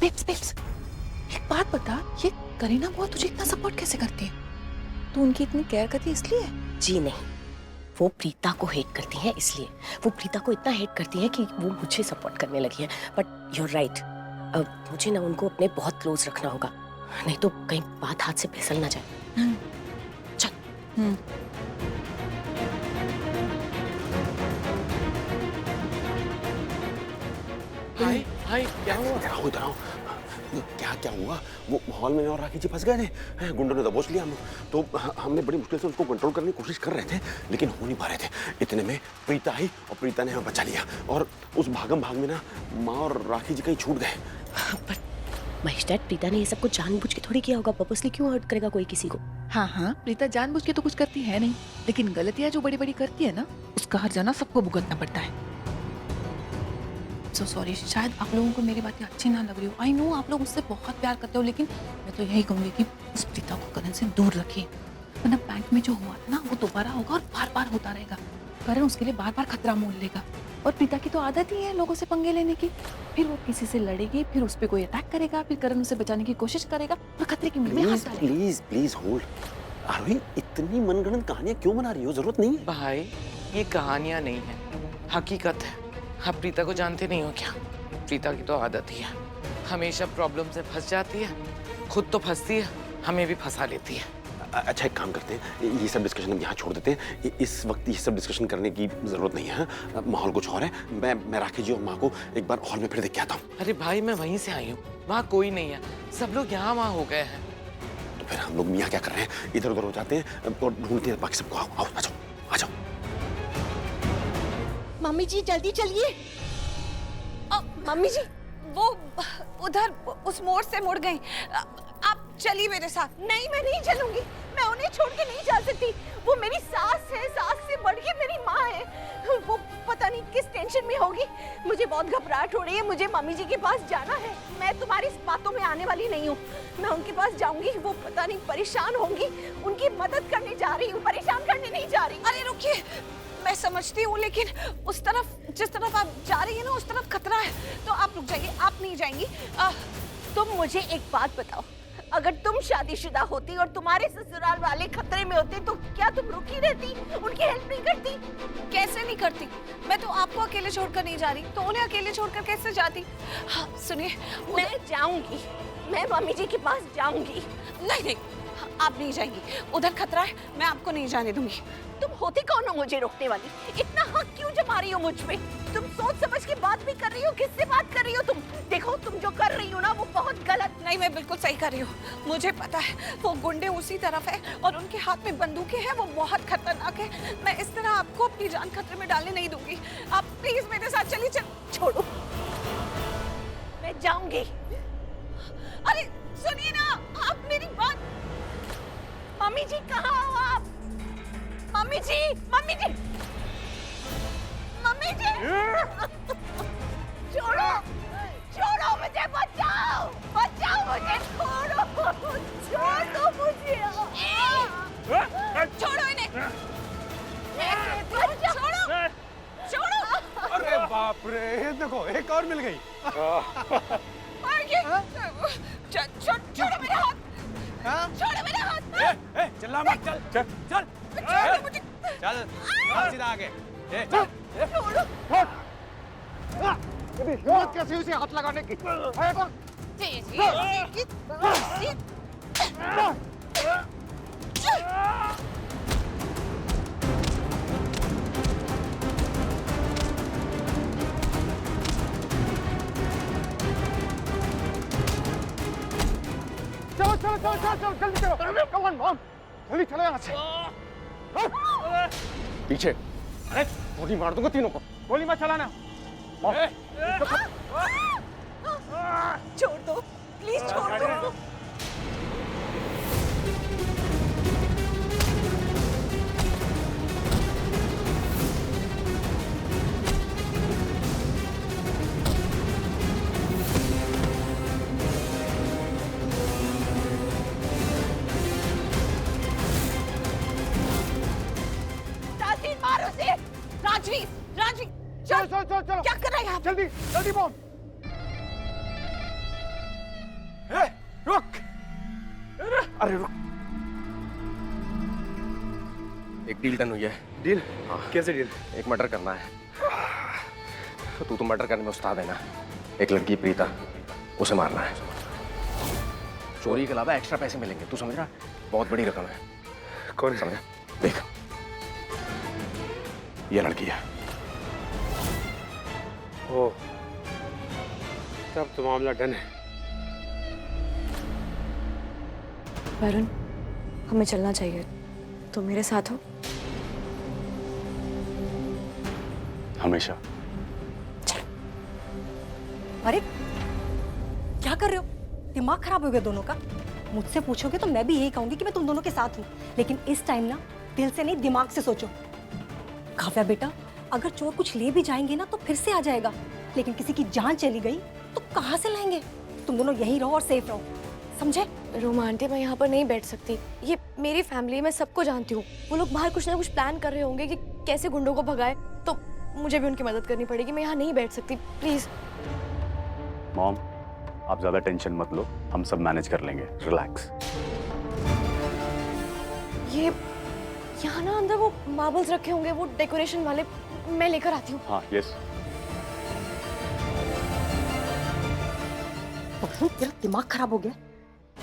Babes babes, एक बात बता, ये करीना बुआ तुझे इतना सपोर्ट कैसे करती है? तू उनकी इतनी केयर करती है इसलिए? जी नहीं, वो प्रीता को हेट करती है इसलिए। वो प्रीता को इतना हेट करती है कि वो मुझे सपोर्ट करने लगी है। बट यू आर राइट, अब मुझे ना उनको अपने बहुत क्लोज रखना होगा, नहीं तो कहीं बात हाथ से फिसल ना जाए। चल। हाय हाय, क्या हुआ? इधर आओ। क्या क्या हुआ? वो हॉल में और राखी जी फंस गए थे, गुंडों ने दबोच लिया हमें। तो हमने बड़ी मुश्किल से उसको कंट्रोल करने की कोशिश कर रहे थे, लेकिन हो नहीं पा रहे थे। इतने में प्रीता आई और प्रीता ने हमें बचा लिया, और उस भागम भाग में ना माँ और राखी जी कहीं छूट गए। पर महेश डैड, प्रीता ने ये सब कुछ जानबूझ के थोड़ी किया होगा। पर्पसली क्यों हर्ट करेगा कोई किसी को? हाँ हाँ, प्रीता जानबूझ के तो कुछ करती है नहीं, लेकिन गलतियां जो बड़ी बड़ी करती है ना, उसका हर जाना सबको भुगतना पड़ता है। सो सॉरी, शायद आप लोगों को मेरी बातें अच्छी ना लग रही हो। आई नो आप लोग उससे बहुत प्यार करते हो, लेकिन मैं तो यही कहूंगी कि उस प्रीता को करण से दूर रखिए, वरना बैंक में जो हुआ था ना वो दोबारा होगा और बार बार होता रहेगा। करण उसके लिए बार बार खतरा मोल लेगा, और प्रीता की तो आदत ही है लोगों से पंगे लेने की। फिर वो किसी से लड़ेगी, फिर उस पर कोई अटैक करेगा, फिर करण उसे बचाने की कोशिश करेगा और खतरे की मुंह में हाथ डालेगा। Please please hold. आरोही, इतनी मनगढ़ंत कहानियां क्यों बना रही हो? जरूरत नहीं है। भाई, ये कहानियां नहीं है, हकीकत है। आप प्रीता को जानते नहीं हो क्या? प्रीता की तो आदत ही है, हमेशा प्रॉब्लम से फंस जाती है, खुद तो फंसती है, हमें भी फंसा लेती है। अच्छा, एक काम करते हैं, ये सब डिस्कशन हम यहाँ छोड़ देते हैं। इस वक्त ये सब डिस्कशन करने की जरूरत नहीं है। माहौल कुछ और है। मैं राखी जी और माँ को एक बार हॉल में फिर देख के आता हूँ। अरे भाई, मैं वहीं से आई हूँ, वहाँ कोई नहीं है, सब लोग यहाँ वहाँ हो गए हैं। तो फिर हम लोग यहाँ क्या कर रहे हैं? इधर उधर हो जाते हैं और ढूंढते हैं बाकी सबको। आओ आओ, आ जाओ आ जाओ। मम्मी जी जल्दी चलिए। मम्मी जी, वो उधर उस मोड़ से मुड़ गई। आप चलिए मेरे साथ। नहीं, मैं नहीं चलूंगी, मैं उन्हें छोड़ के नहीं जा सकती। वो मेरी सास है, सास से बढ़ के मेरी माँ है। वो पता नहीं किस टेंशन में होगी। मुझे बहुत घबराहट हो रही है, मुझे मम्मी जी के पास जाना है। मैं तुम्हारी इस बातों में आने वाली नहीं हूँ। मैं उनके पास जाऊंगी, वो पता नहीं परेशान होंगी, उनकी मदद करने जा रही हूँ, परेशान करने नहीं जा रही। अरे रुकिए, मैं समझती हूँ, लेकिन उस तरफ, जिस तरफ आप जा रही है ना, उस तरफ खतरा है, तो आप रुक जाइए, आप नहीं जाएंगी। तुम मुझे एक बात बताओ, अगर तुम शादीशुदा होती और तुम्हारे ससुराल वाले खतरे में होते, तो क्या तुम रुकी रहती, उनकी हेल्प नहीं करती? कैसे नहीं करती? मैं तो आपको अकेले छोड़कर नहीं जा रही, तो उन्हें अकेले छोड़कर कैसे जाती? हाँ, सुनिए, मैं जाऊंगी, मैं मम्मी जी के पास जाऊंगी। नहीं नहीं, आप नहीं जाएंगी, उधर खतरा है, मैं आपको नहीं जाने दूंगी। तुम होती कौन हो मुझे रोकने वाली? इतना हक क्यों जमा रही हो मुझ पे? तुम सोच समझ के बात भी कर रही हो? किससे बात कर रही हो तुम? देखो, तुम जो कर रही हो ना, वो बहुत गलत। नहीं, मैं बिल्कुल सही कर रही हूँ, मुझे पता है। वो गुंडे उसी तरफ है और उनके हाथ में बंदूकें हैं, वो बहुत खतरनाक है। मैं इस तरह आपको अपनी जान खतरे में डालने नहीं दूंगी। आप प्लीज मेरे साथ चलिए। छोड़ो, मैं जाऊंगी। अरे सुनिए ना, आप मेरी बात। मम्मी जी, कहाँ हो आप? मम्मी जी, मम्मी जी, मम्मी जी, छोड़ो, छोड़ो मुझे, बचाओ, बचाओ मुझे, छोड़ो, छोड़ दो मुझे, छोड़ो इन्हें, छोड़ो, छोड़ो। अरे बाप रे, ये देखो एक और मिल गई। छोड़ो मेरे हाथ, छोड़ो मेरे हाथ। चिल्ला मत, चल चल चल चल, सीधा आगे। चल, हिम्मत कैसी उसे हाथ लगाने की? चलो चलो चलो चलो चलो, जल्दी चलो, कम ऑन मॉम, जल्दी चलो यहाँ से। पीछे। अरे गोली मार दूंगा तीनों को, गोली मत चलाना। छोड़ दो प्लीज, छोड़ दो। मारो से। राजवीर, राजवीर, चलो चलो चलो चलो, क्या कर रहा है आप? जल्दी जल्दी बॉम। अरे रुक, एक डील डन हुई है। डील? हाँ। कैसे डील? एक मर्डर करना है। तू तो मर्डर करने में उस्ताद है ना। एक लड़की प्रीता, उसे मारना है। चोरी के अलावा एक्स्ट्रा पैसे मिलेंगे, तू समझ रहा? बहुत बड़ी रकम है। कौन है? समझा? देख, ये लड़की है। ओ, तब तो मामला डन है। वरुण, हमें चलना चाहिए। तुम मेरे साथ हो? हमेशा। अरे क्या कर रहे हो? दिमाग खराब हो गया दोनों का। मुझसे पूछोगे तो मैं भी यही कहूंगी कि मैं तुम दोनों के साथ हूँ, लेकिन इस टाइम ना दिल से नहीं दिमाग से सोचो। काव्या बेटा, अगर चोर कुछ ले भी जाएंगे ना तो फिर से आ जाएगा, लेकिन किसी की जान चली गई तो कहाँ से लाएंगे? तुम दोनों यहीं रहो और सेफ रहो, समझे? रोमा आंटी, मैं यहाँ पर नहीं बैठ सकती। ये मेरी फैमिली है, मैं सबको जानती हूँ। वो लोग बाहर कुछ ना कुछ प्लान कर रहे होंगे कि कैसे गुंडों को भगाए, तो मुझे भी उनकी मदद करनी पड़ेगी। मैं यहाँ नहीं बैठ सकती, प्लीज। मॉम, आप ज्यादा टेंशन मत लो, हम सब मैनेज कर लेंगे, रिलैक्स। ये यहाँ ना अंदर वो मार्बल्स रखे होंगे, वो डेकोरेशन वाले, मैं लेकर आती हूँ। हाँ, यस। तेरा दिमाग खराब हो गया।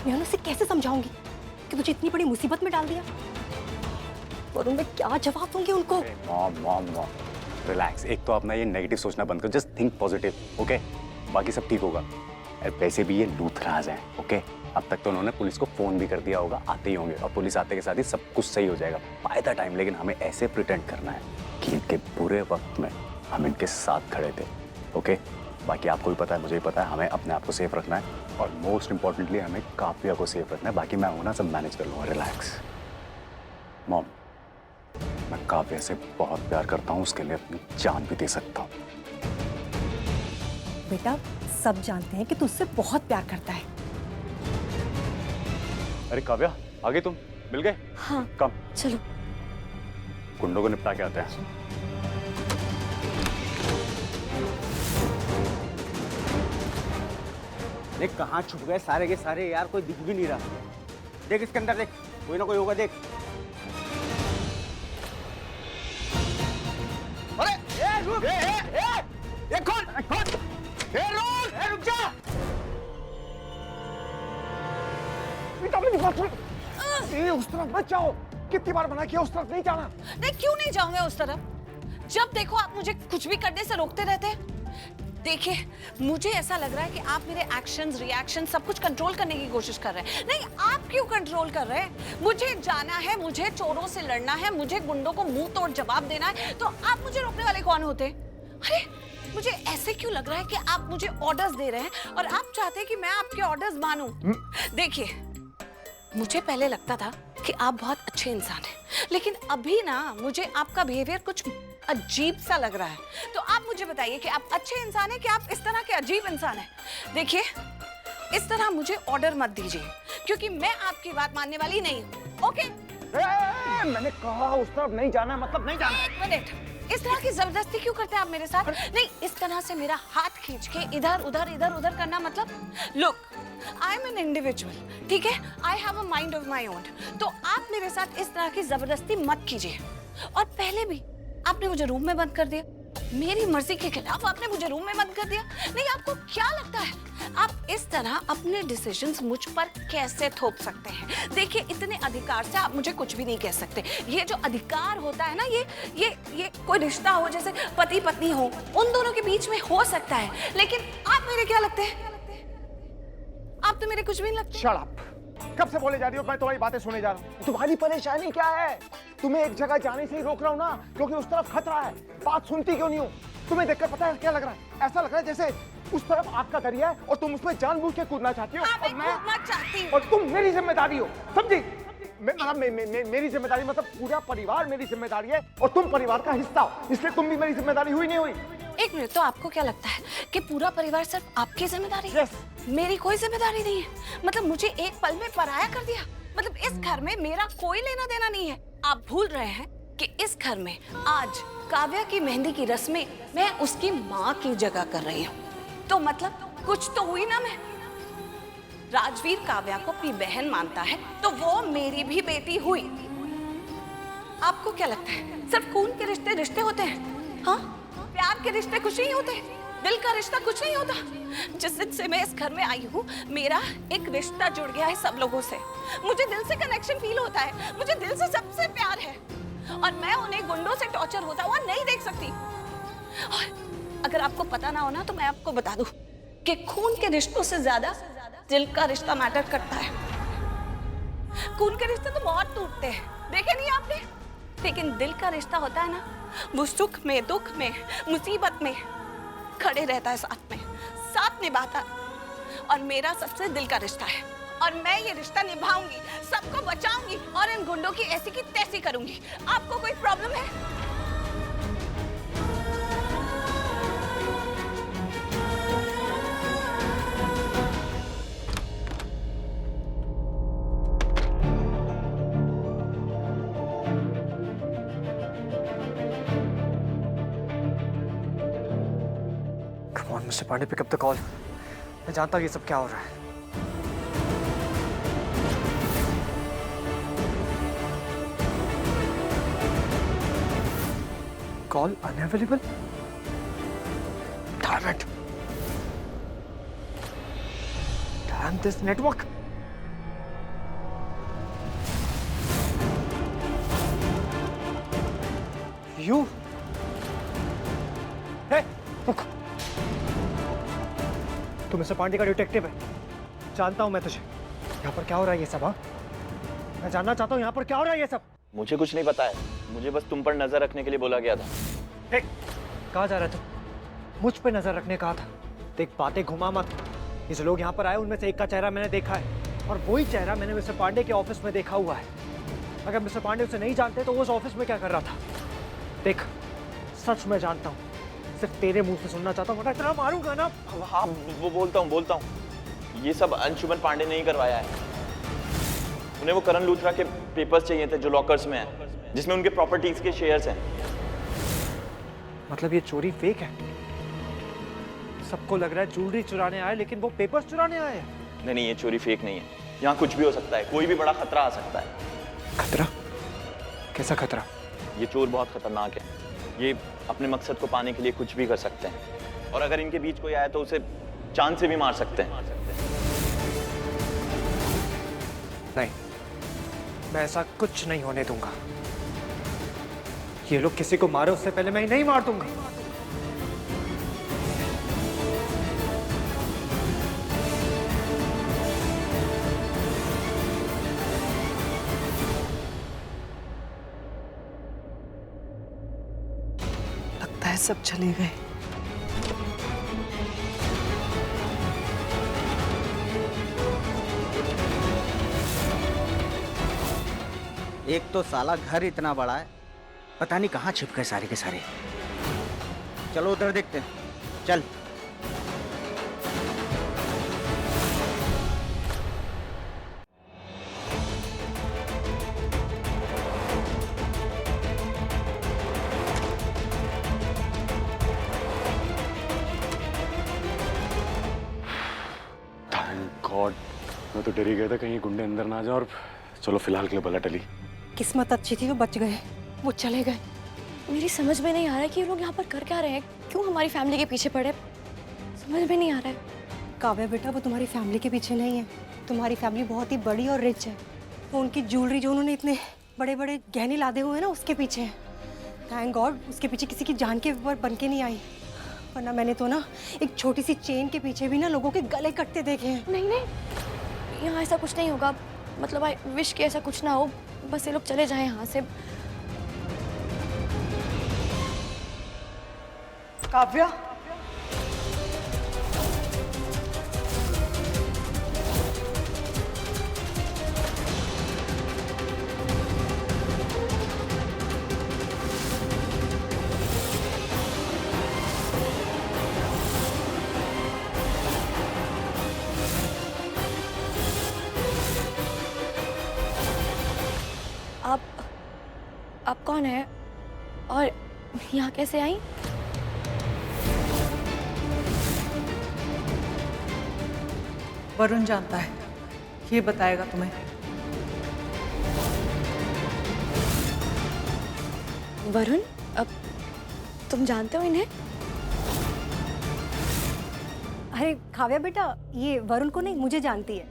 मैं उसे कैसे समझाऊंगी कि तुझे इतनी बड़ी मुसीबत में डाल दिया? और मैं क्या जवाब दूंगी उनको? Mom mom mom, relax. एक तो अपना ये नेगेटिव सोचना बंद करो, जस्ट थिंक पॉजिटिव, ओके? बाकी सब ठीक होगा। वैसे भी ये लूथराज हैं, ओके? अब तक तो उन्होंने पुलिस को फोन भी कर दिया होगा, आते ही होंगे, और पुलिस आते के साथ ही सब कुछ सही हो जाएगा बाय द टाइम। लेकिन हमें ऐसे प्रिटेंड करना है कि इनके बुरे वक्त में हम इनके साथ खड़े थे, ओके? बाकी आपको भी पता है, मुझे भी पता है, हमें अपने आप को सेफ रखना है, और मोस्ट इंपॉर्टेंटली हमें काव्या को सेफ रखना है। बाकी मैं हूं ना, सब मैनेज कर लूँगा, रिलैक्स। मॉम, मैं काव्या से बहुत प्यार करता हूँ, उसके लिए अपनी जान भी दे सकता हूँ। बेटा, सब जानते हैं कि तू उससे बहुत प्यार करता है। अरे काव्या, आ गई तुम? मिल गए? हाँ, कम, चलो। गुंडों को निपटा के आते हैं। देख कहाँ छुप गए सारे के सारे यार, कोई दिख भी नहीं रहा। देख इसके अंदर, देख कोई ना कोई होगा, देख। अरे ए रुक, ए कौन? रुक जा। उस तरफ मत जाओ, कितनी बार मना किया, उस तरफ नहीं जाना। नहीं, क्यों नहीं जाऊंगा उस तरफ? जब देखो आप मुझे कुछ भी करने से रोकते रहते हैं। देखिए, मुझे ऐसा लग रहा है कि आप मेरे एक्शंस, रिएक्शन सब कुछ कंट्रोल करने की कोशिश कर रहे हैं। नहीं, आप क्यों कंट्रोल कर रहे हैं? मुझे जाना है, मुझे चोरों से लड़ना है, मुझे गुंडों को मुंह तोड़ जवाब देना है, तो आप मुझे रोकने वाले कौन होते? अरे मुझे ऐसे क्यों लग रहा है कि आप मुझे ऑर्डर्स दे रहे हैं और आप चाहते हैं कि मैं आपके ऑर्डर्स मानूं? देखिए, मुझे पहले लगता था कि आप बहुत अच्छे इंसान हैं, लेकिन अभी ना मुझे आपका बिहेवियर कुछ अजीब सा लग रहा है। तो आप मुझे बताइए कि आप अच्छे इंसान हैं कि आप इस तरह के अजीब इंसान हैं? देखिए, इस तरह मुझे ऑर्डर मत दीजिए, क्योंकि मैं आपकी बात मानने वाली नहीं हूँ। ओके? मैंने कहा उस तरफ नहीं जाना, मतलब नहीं जाना। एक मिनट, इस तरह की जबरदस्ती क्यों करते हैं आप मेरे साथ? नहीं, इस तरह से मेरा हाथ खींच के इधर उधर करना, मतलब look, I am an individual, ठीक है? I have a mind of my own. तो आप मेरे साथ इस तरह की जबरदस्ती मत कीजिए। और पहले भी आपने मुझे रूम में बंद कर दिया, मेरी मर्जी के खिलाफ आपने मुझे रूम में बंद कर दिया। नहीं, आपको क्या लगता है आप इस तरह अपने डिसीजंस मुझ पर कैसे थोप सकते हैं? देखिए, इतने अधिकार से आप मुझे कुछ भी नहीं कह सकते। ये जो अधिकार होता है ना, ये कोई रिश्ता हो, जैसे पति पत्नी हो, उन दोनों के बीच में हो सकता है, लेकिन आप मेरे क्या लगते हैं? आप तो मेरे कुछ भी नहीं लगते। Shut up. कब से बोले जा रही हो, मैं तुम्हारी बातें सुने जा रहा हूँ। तुम्हारी परेशानी क्या है? तुम्हें एक जगह जाने से ही रोक रहा हूँ ना, क्योंकि उस तरफ खतरा है। बात सुनती क्यों नहीं हो? तुम्हें देखकर पता है क्या लग रहा है? ऐसा लग रहा है जैसे उस तरफ आग का दरिया है और तुम उसमें जानबूझ के कूदना चाहती हो। और मैं कूदना चाहती हूँ। और तुम मेरी जिम्मेदारी हो, समझी? मेरी जिम्मेदारी मतलब पूरा परिवार मेरी जिम्मेदारी है, और तुम परिवार का हिस्सा हो, इसलिए तुम भी मेरी जिम्मेदारी हुई नहीं हुई। एक मिनट, तो आपको क्या लगता है कि पूरा परिवार सिर्फ आपकी जिम्मेदारी है? Yes. मेरी कोई जिम्मेदारी नहीं है? मतलब मुझे एक पल में पराया कर दिया? मतलब इस घर में मेरा कोई लेना देना नहीं है? आप भूल रहे हैं कि इस घर में आज काव्या की मेहंदी की रस्में मैं उसकी माँ की जगह कर रही हूँ, तो मतलब कुछ तो हुई ना मैं। राजवीर काव्या को अपनी बहन मानता है तो वो मेरी भी बेटी हुई। आपको क्या लगता है सिर्फ खून के रिश्ते रिश्ते होते हैं? हाँ, प्यार के रिश्ते कुछ नहीं होते, दिल का रिश्ता कुछ नहीं होता। जिस दिन से मैं इस घर में आई हूँ मेरा एक रिश्ता जुड़ गया है सब लोगों से। मुझे दिल से कनेक्शन फील होता है, मुझे दिल से सबसे प्यार है और मैं उन्हें गुंडों से टॉर्चर होता हुआ नहीं देख सकती। और अगर आपको पता ना हो ना तो मैं आपको बता दूं कि खून के रिश्तों से ज्यादा दिल का रिश्ता मैटर करता है। खून के रिश्ते तो बहुत टूटते हैं, देखे नहीं आपने, लेकिन दिल का रिश्ता होता है ना, वो सुख में दुख में मुसीबत में खड़े रहता है, साथ निभाता। और मेरा सबसे दिल का रिश्ता है और मैं ये रिश्ता निभाऊंगी, सबको बचाऊंगी और इन गुंडों की ऐसी की तैसी करूंगी। आपको कोई प्रॉब्लम है? Mister Pandey, pick up the call. मैं जानता हूँ ये सब क्या हो रहा है। Call unavailable. Damn it! Damn this network! You? Hey, look! तू मिस्टर पांडे का डिटेक्टिव है, जानता हूं मैं तुझे। यहाँ पर क्या हो रहा है ये सब? हाँ, मैं जानना चाहता हूँ यहाँ पर क्या हो रहा है ये सब। मुझे कुछ नहीं पता है, मुझे बस तुम पर नजर रखने के लिए बोला गया था। देख, कहाँ जा रहा तू? मुझ पे नजर रखने कहा था। देख, बातें घुमा मत। ये जो लोग यहाँ पर आए उनमें से एक का चेहरा मैंने देखा है और वही चेहरा मैंने मिस्टर पांडे के ऑफिस में देखा हुआ है। अगर मिस्टर पांडे उसे नहीं जानते तो वो उस ऑफिस में क्या कर रहा था? देख, सच मैं जानता हूँ, सिर्फ तेरे मुंह से सुनना चाहता हूँ, वरना इतना मारूंगा ना। हाँ, वो बोलता हूँ। ये सब अंशुमन पांडे ने ही करवाया है। उन्हें वो करण लूथरा के पेपर्स चाहिए थे जो लॉकर्स में हैं, जिसमें उनके प्रॉपर्टीज के शेयर्स हैं। मतलब ये चोरी फेक है? सबको लग रहा है ज्वेलरी चुराने आए, लेकिन वो पेपर्स चुराने आए हैं। नहीं, ये चोरी फेक नहीं है। यहाँ कुछ भी हो सकता है, कोई भी बड़ा खतरा आ सकता है। खतरा? कैसा खतरा? ये चोर बहुत खतरनाक है। ये अपने मकसद को पाने के लिए कुछ भी कर सकते हैं और अगर इनके बीच कोई आए तो उसे चांद से भी मार सकते हैं। नहीं, मैं ऐसा कुछ नहीं होने दूंगा। ये लोग किसी को मारे उससे पहले मैं ही नहीं मार दूंगा। लगता है सब चले गए। एक तो साला घर इतना बड़ा है, पता नहीं कहाँ छिप गए सारे के सारे। चलो उधर देखते हैं, चल। थैंक गॉड, मैं तो डर ही गया था कहीं गुंडे अंदर ना आ जाए। और चलो फिलहाल के लिए भला टली। किस्मत अच्छी थी तो बच गए, वो चले गए। मेरी समझ में नहीं आ रहा है कि ये लोग यहाँ पर कर क्या रहे हैं, क्यों हमारी फैमिली के पीछे पड़े, समझ में नहीं आ रहा है। काव्या बेटा, वो तुम्हारी फैमिली के पीछे नहीं है। तुम्हारी फैमिली बहुत ही बड़ी और रिच है। वो उनकी ज्वेलरी जो उन्होंने इतने बड़े बड़े गहने लादे हुए हैं ना, उसके पीछे है। थैंक गॉड उसके पीछे किसी की जान के ऊपर बन के नहीं आई, वरना मैंने तो ना एक छोटी सी चेन के पीछे भी ना लोगों के गले कटते देखे हैं। नहीं नहीं, यहाँ ऐसा कुछ नहीं होगा। मतलब आई विश कि ऐसा कुछ ना हो, बस ये लोग चले जाएं यहाँ से। काव्या, आप कौन है और यहाँ कैसे आई? वरुण जानता है, ये बताएगा तुम्हें। वरुण, अब तुम जानते हो इन्हें? अरे काव्या बेटा, ये वरुण को नहीं मुझे जानती है।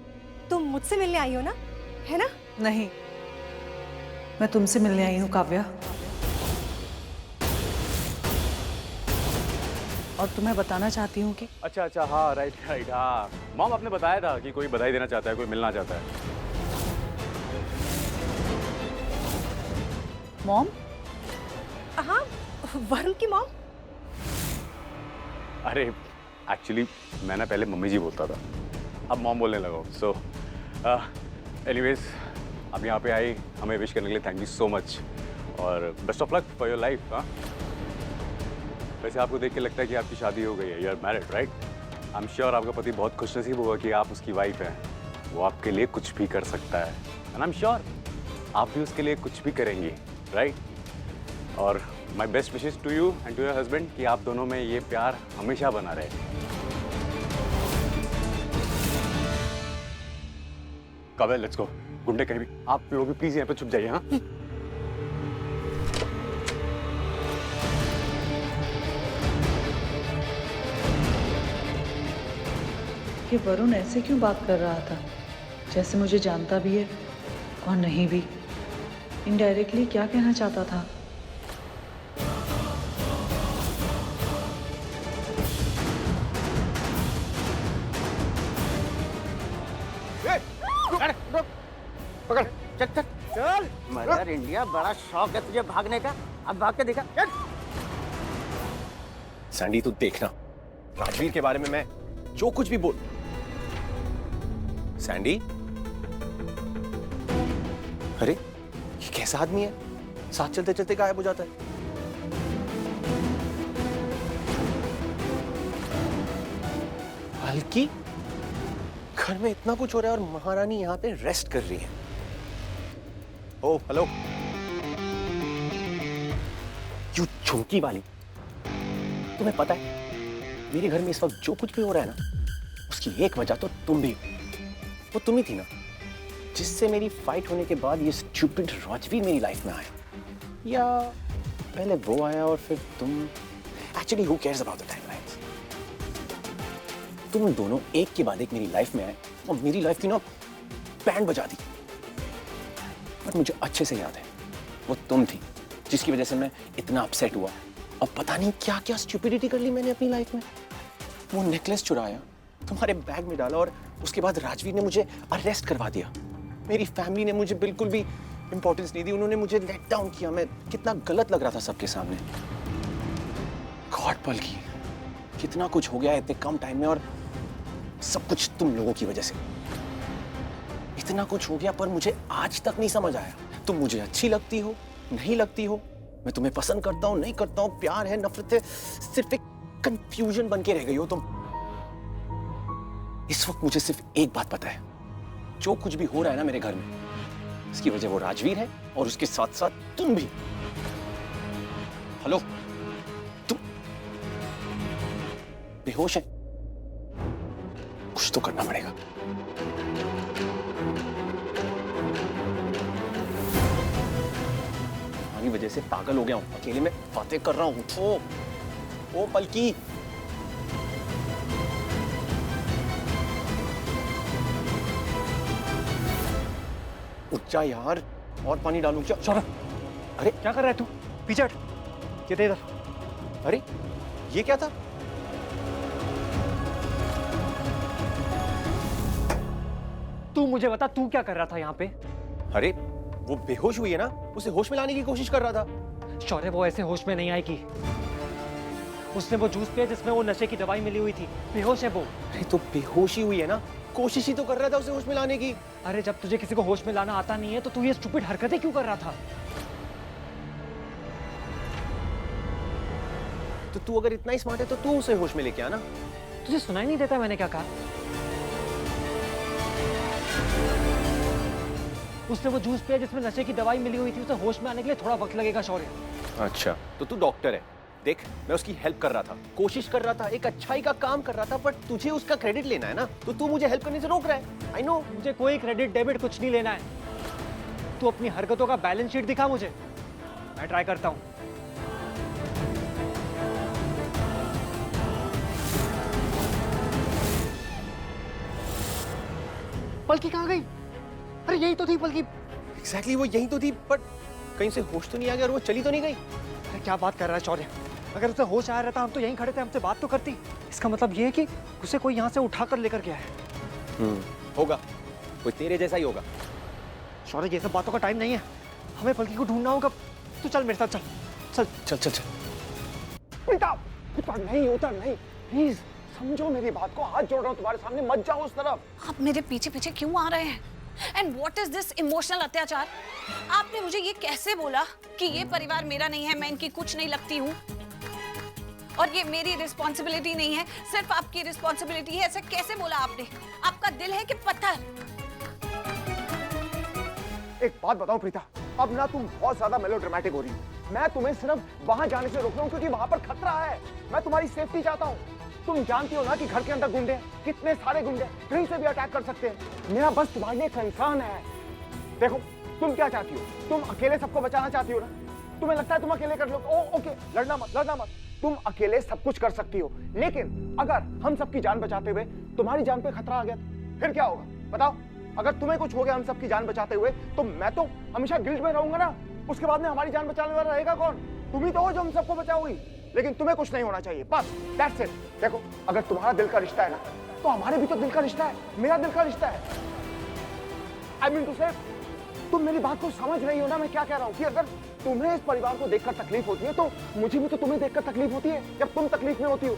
तुम मुझसे मिलने आई हो ना, है ना? नहीं, मैं तुमसे मिलने आई हूँ काव्या। और तुम्हें बताना चाहती हूँ कि अच्छा, हाँ, राइट, हाँ। मॉम, आपने बताया था कि कोई बधाई देना चाहता है, कोई मिलना चाहता है। मॉम? हाँ, वरुण की मॉम। अरे एक्चुअली मैं ना पहले मम्मी जी बोलता था, अब मॉम बोलने लगा हूँ। सो एनीवेज, आप यहाँ पे आई, हमें विश करने के लिए थैंक यू सो मच और best of luck for your life. हाँ, वैसे आपको देख के लगता है कि आपकी शादी हो गई है, you are married, right? I am sure आपका पति बहुत खुशनसीब होगा कि आप उसकी वाइफ हैं। वो आपके लिए कुछ भी कर सकता है एंड आई एम श्योर आप भी उसके लिए कुछ भी करेंगी, राइट? और my best wishes to you and to your husband कि आप दोनों में ये प्यार हमेशा बना रहे। Kavya, let's go. गुंडे कहीं भी, आप लोग भी प्लीज यहाँ पे छुप जाइए। हाँ, ये वरुण ऐसे क्यों बात कर रहा था, जैसे मुझे जानता भी है और नहीं भी। इनडायरेक्टली क्या कहना चाहता था? पकड़, चल चल। मदर इंडिया, बड़ा शौक है तुझे भागने का, अब भाग के दिखा। चल। सैंडी, तू देखना, राजवीर के बारे में मैं जो कुछ भी बोल। सैंडी, अरे ये कैसा आदमी है, साथ चलते चलते गायब हो जाता है। हल्की, घर में इतना कुछ हो रहा है और महारानी यहाँ पे रेस्ट कर रही है। ओ हेलो, यू झुमकी वाली, तुम्हें पता है मेरे घर में इस वक्त जो कुछ भी हो रहा है ना, उसकी एक वजह तो तुम भी हो। वो तुम ही थी ना जिससे मेरी फाइट होने के बाद ये स्टूपिड राजवीर मेरी लाइफ में आया, या पहले वो आया और फिर तुम? Actually who cares about the timelines. तुम दोनों एक के बाद एक मेरी लाइफ में आए और मेरी लाइफ की ना बैंड बजा दी। पर मुझे अच्छे से याद है वो तुम थी जिसकी वजह से मैं इतना अपसेट हुआ और पता नहीं क्या क्या स्टुपिडिटी कर ली मैंने अपनी लाइफ में। वो नेकलेस चुराया, तुम्हारे बैग में डाला और उसके बाद राजवीर ने मुझे अरेस्ट करवा दिया। मेरी फैमिली ने मुझे बिल्कुल भी इंपॉर्टेंस नहीं दी, उन्होंने मुझे लेट डाउन किया। मैं कितना गलत लग रहा था सबके सामने। गॉड पल की, कितना कुछ हो गया इतने कम टाइम में और सब कुछ तुम लोगों की वजह से। इतना कुछ हो गया पर मुझे आज तक नहीं समझ आया तुम मुझे अच्छी लगती हो नहीं लगती हो, मैं तुम्हें पसंद करता हूं नहीं करता हूं, प्यार है नफरत है, सिर्फ एक कंफ्यूजन बन के रह गई हो तुम। इस वक्त मुझे सिर्फ एक बात पता है, जो कुछ भी हो रहा है ना मेरे घर में, इसकी वजह वो राजवीर है और उसके साथ साथ तुम भी। हेलो, तुम बेहोश है, कुछ तो करना पड़ेगा। तुम्हारी वजह से पागल हो गया हूं, अकेले में बातें कर रहा हूं। उठो, ओ पलकी। उठ जा यार, और पानी डालूं क्या? सौरभ, अरे क्या कर रहा है तू? पीछे हट। ये दे इधर। अरे ये क्या था? तू मुझे बता, तू क्या कर रहा था यहाँ पे? अरे वो बेहोश हुई है ना, उसे होश में लाने की कोशिश कर रहा था। शौर्य, वो ऐसे होश में नहीं आएगी। उसने वो जूस पिया जिसमें वो नशे की दवाई मिली हुई थी, बेहोश है वो। अरे तो बेहोशी हुई है ना, कोशिश ही तो कर रहा था उसे होश में लाने की। अरे जब तुझे किसी को होश में लाना आता नहीं है तो तू ये स्टूपिड हरकतें क्यों कर रहा था? तो तू अगर इतना ही स्मार्ट है तो तू उसे होश में लेके आना। तुझे सुनाई नहीं देता मैंने क्या कहा? उसने वो जूस पिया जिसमें नशे की दवाई मिली हुई थी, उसे होश में आने के लिए थोड़ा वक्त लगेगा शौर्य। अच्छा, तो तू डॉक्टर है, देख, मैं उसकी हेल्प कर रहा था, कोशिश कर रहा था, एक अच्छाई का काम कर रहा था, बट तुझे उसका क्रेडिट लेना है ना, तो तू मुझे हेल्प करने से रोक रहा है। I know. मुझे कोई क्रेडिट डेबिट कुछ नहीं लेना है। तू अपनी हरकतों का बैलेंस शीट दिखा मुझे, मैं ट्राई करता हूँ। पलकी कहाँ गई? अरे यही तो थी पलकी। एग्जैक्टली वो यही तो थी, बट कहीं से होश तो नहीं आ गया और वो चली तो नहीं गई। अरे क्या बात कर रहा है शौर्य? अगर उसे होश आया रहता हम तो यहीं खड़े थे, हमसे बात तो करती। इसका मतलब ये है कि उसे कोई यहाँ से उठाकर लेकर गया है। होगा, कोई तेरे जैसा ही होगा। शौर्य ये सब बातों का टाइम नहीं है, हमें पलकी को ढूंढना होगा। तू चल मेरे साथ, चल चल चल चल चल। उतर उतर नहीं, उतर नहीं, प्लीज समझो मेरी बात को। हाथ जोड़ रहा हूँ तुम्हारे सामने, मत जाओ उस तरफ। आप मेरे पीछे पीछे क्यों आ रहे हैं? And what is this emotional अत्याचार? आपने मुझे ये कैसे बोला कि ये परिवार मेरा नहीं है, मैं इनकी कुछ नहीं लगती हूँ और ये मेरी रिस्पॉन्सिबिलिटी नहीं है, सिर्फ आपकी रिस्पॉन्सिबिलिटी है? ऐसा कैसे बोला आपने? आपका दिल है कि पत्थर? एक बात बताओ प्रीता, अब ना तुम बहुत ज्यादा मेलोड्रामेटिक हो रही हो। मैं तुम्हें सिर्फ वहां जाने से रोक रहा हूँ क्योंकि वहां पर खतरा है। मैं तुम्हारी सेफ्टी चाहता हूँ। तुम जानती हो ना कि घर के अंदर गुंडे हैं, कितने सारे गुंडे कहीं से भी अटैक कर सकते हैं। मेरा बस तुम्हारे लिए कंसर्न है। देखो तुम क्या चाहती हो? तुम अकेले सबको बचाना चाहती हो ना? तुम्हें लगता है तुम अकेले कर लो? ओके, लड़ना मत, लड़ना मत। तुम अकेले सब कुछ कर सकती हो, लेकिन अगर हम सबकी जान बचाते हुए तुम्हारी जान पे खतरा आ गया फिर क्या होगा बताओ? अगर तुम्हें कुछ हो गया हम सबकी जान बचाते हुए तो मैं तो हमेशा गिल्ट में रहूंगा ना। उसके बाद में हमारी जान बचाने वाला रहेगा कौन? तुम ही तो हो जो हम सबको बचाओगी। लेकिन तुम्हें कुछ नहीं होना चाहिए, बस दैट्स इट। देखो अगर तुम्हारा दिल का रिश्ता है ना तो हमारे भी तो दिल का रिश्ता है, मेरा दिल का रिश्ता है। आई मीन टू से तुम मेरी बात को समझ रही हो ना मैं क्या कह रहा हूँ? कि अगर तुम्हें इस परिवार को देखकर तकलीफ होती है तो मुझे भी तो तुम्हें देखकर तकलीफ होती है जब तुम तकलीफ में होती हो।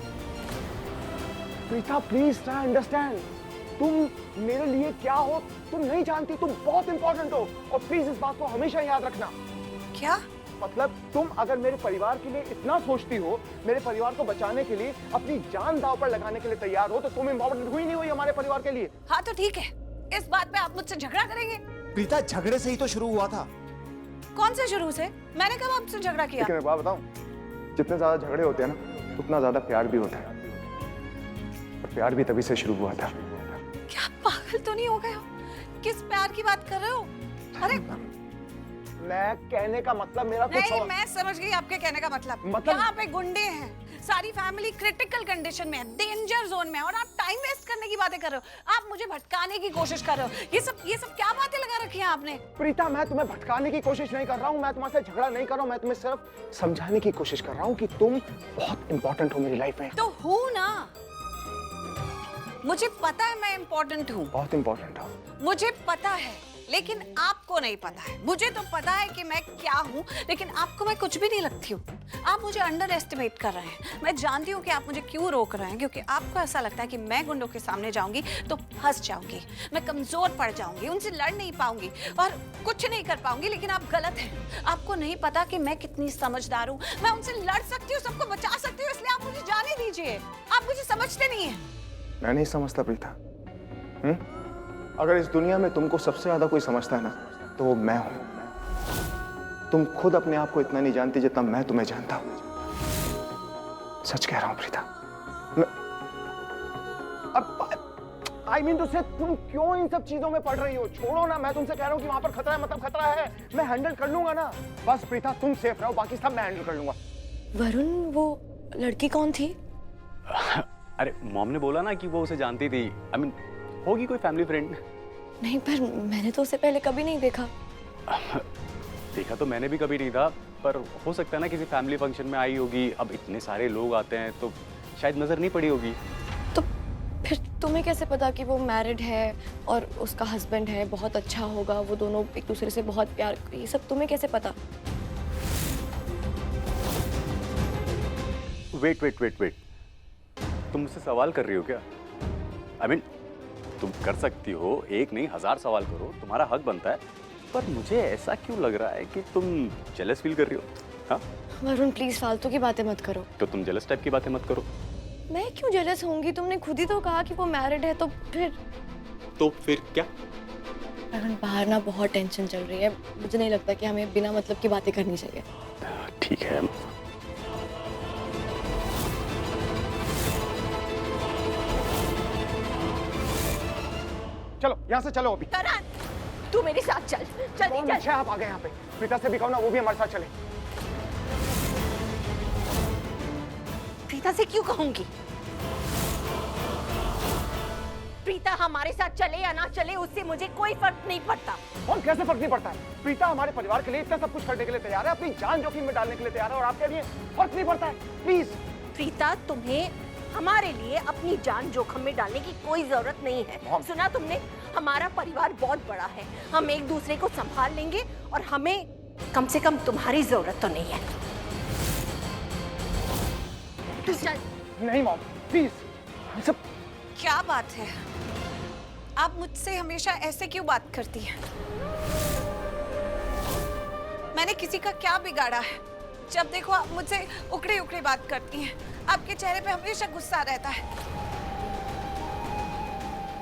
प्रीता प्लीज ट्राई अंडरस्टैंड, तुम मेरे लिए क्या हो तुम नहीं जानती, तुम बहुत इंपॉर्टेंट हो। और प्लीज इस बात को हमेशा याद रखना। क्या मतलब तुम अगर मेरे परिवार के लिए इतना सोचती हो, मेरे परिवार को बचाने के लिए अपनी जान दांव पर लगाने के लिए तैयार हो, तो तुम इंपॉर्टेंट हुई नहीं हुई हमारे परिवार के लिए। हाँ तो ठीक है, इस बात पे आप मुझसे झगड़ा करेंगे? प्रीता झगड़े से ही तो शुरू हुआ था। कौन से शुरू से? मैंने कब आपसे झगड़ा किया? लेकिन एक बात बताऊं, जितने ज्यादा झगड़े होते हैं ना उतना ज्यादा प्यार भी होता है। और प्यार भी तभी से शुरू हुआ था। क्या आप पागल तो नहीं हो गए हो? किस प्यार की बात कर रहे हो? अरे मैं कहने का मतलब मेरा कुछ नहीं, और। मैं समझ गई आपके कहने का मतलब। यहाँ पे गुंडे हैं, सारी फैमिली क्रिटिकल कंडीशन में है, डेंजर जोन में है, और आप टाइम वेस्ट करने की बातें कर रहे हो। आप मुझे भटकाने की कोशिश कर रहे हो। ये सब क्या बातें लगा रखी हैं आपने? प्रीता मैं तुम्हें भटकाने की कोशिश नहीं कर रहा हूँ, मैं तुम्हारे से झगड़ा नहीं कर रहा हूँ, मैं तुम्हें सिर्फ समझाने की कोशिश कर रहा हूँ कि तुम बहुत इंपॉर्टेंट हो मेरी लाइफ में। तो हूँ ना, मुझे पता है मैं इंपॉर्टेंट हूँ, बहुत इंपॉर्टेंट हो। मुझे पता है, लेकिन आपको नहीं पता है। मुझे तो पता है कि मैं क्या हूँ, लेकिन आपको मैं कुछ भी नहीं लगती हूँ। आप मुझे अंडर एस्टिमेट कर रहे हैं। मैं जानती हूँ कि आप मुझे क्यों रोक रहे हैं, क्योंकि आपको ऐसा लगता है कि मैं गुंडों के सामने जाऊंगी तो फंस जाऊंगी, मैं कमजोर पड़ जाऊंगी, उनसे लड़ नहीं पाऊंगी और कुछ नहीं कर पाऊंगी। लेकिन आप गलत हैं। आपको नहीं पता कि मैं कितनी समझदार हूँ, मैं उनसे लड़ सकती हूँ, सबको बचा सकती हूँ, इसलिए आप मुझे जाने दीजिए। आप मुझे समझते नहीं है। मैं नहीं समझता प्रीता। अगर इस दुनिया में तुमको सबसे ज्यादा कोई समझता है ना तो वो मैं हूं। तुम खुद अपने आप को इतना नहीं जानती जितना मैं तुम्हें जानता हूं। सच कह रहा हूं प्रीता। अब आई मीन टू से तुम क्यों इन सब चीजों में पड़ रही हो? छोड़ो ना, मैं तुमसे कह रहा हूं कि वहां पर खतरा है, मतलब खतरा है, मैं हैंडल कर लूंगा ना। बस प्रीता तुम सेफ रहो, बाकी सब मैं हैंडल कर लूंगा। वरुण, वो लड़की कौन थी? अरे मॉम ने बोला ना कि वो उसे जानती थी। आई मीन होगी कोई फैमिली फ्रेंड। नहीं, पर मैंने तो उसे पहले कभी नहीं देखा। देखा तो मैंने भी कभी नहीं था, पर हो सकता है ना किसी फैमिली फंक्शन में आई होगी। अब इतने सारे लोग आते हैं तो शायद नजर नहीं पड़ी होगी। तो फिर तुम्हें कैसे पता कि वो मैरिड है और उसका हस्बैंड है, बहुत अच्छा होगा, वो दोनों एक दूसरे से बहुत प्यार, ये सब तुम्हें कैसे पता? वेट, तुम मुझसे सवाल कर रही हो क्या? आई मीन तुम कर सकती हो, एक नहीं 1000 सवाल करो, तुम्हारा हक बनता है। पर मुझे ऐसा क्यों लग रहा है कि तुम जेलस फील कर रही हो? हाँ वरुण प्लीज फालतू की बातें मत करो। तो तुम जेलस टाइप की बातें मत करो। मैं क्यों जेलस होंगी? तुमने खुद ही तो कहा कि वो मैरिड है, तो फिर क्या? वरुण बाहर ना बहुत टेंशन चल रही है, मुझे नहीं लगता कि हमें बिना मतलब की बातें करनी चाहिए। ठीक है। चलो यहाँ से चलो अभी। करण, तू मेरे साथ चल, जल्दी चल। अच्छा आप आ गए यहाँ पे, प्रीता से भी कहो ना वो भी हमारे साथ चले। प्रीता से क्यों कहूंगी? प्रीता हमारे साथ चले या ना चले उससे मुझे कोई फर्क नहीं पड़ता। और कैसे फर्क नहीं पड़ता है? प्रीता हमारे परिवार के लिए इतना सब कुछ करने के लिए तैयार है, अपनी जान जोखिम में डालने के लिए तैयार है, और आपके लिए फर्क नहीं पड़ता है? प्लीज। प्रीता, तुम्हें हमारे लिए अपनी जान जोखिम में डालने की कोई जरूरत नहीं है। सुना तुमने? हमारा परिवार बहुत बड़ा है, हम एक दूसरे को संभाल लेंगे और हमें कम से कम तुम्हारी जरूरत तो नहीं है। तू चल। नहीं मॉम, प्लीज। सब क्या बात है, आप मुझसे हमेशा ऐसे क्यों बात करती हैं? मैंने किसी का क्या बिगाड़ा है? जब देखो आप मुझसे उकड़ी उकड़ी बात करती हैं। आपके चेहरे पे हमेशा गुस्सा रहता है।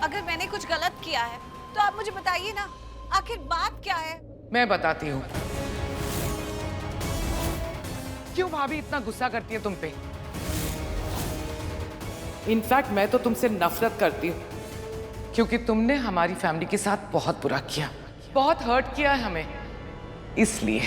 अगर मैंने कुछ गलत किया है तो आप मुझे बताइए ना, आखिर बात क्या है? मैं बताती हूँ। क्यों भाभी इतना गुस्सा करती है तुम पे? इनफैक्ट मैं तो तुमसे नफरत करती हूँ, क्योंकि तुमने हमारी फैमिली के साथ बहुत बुरा किया, बहुत हर्ट किया है हमें। इसलिए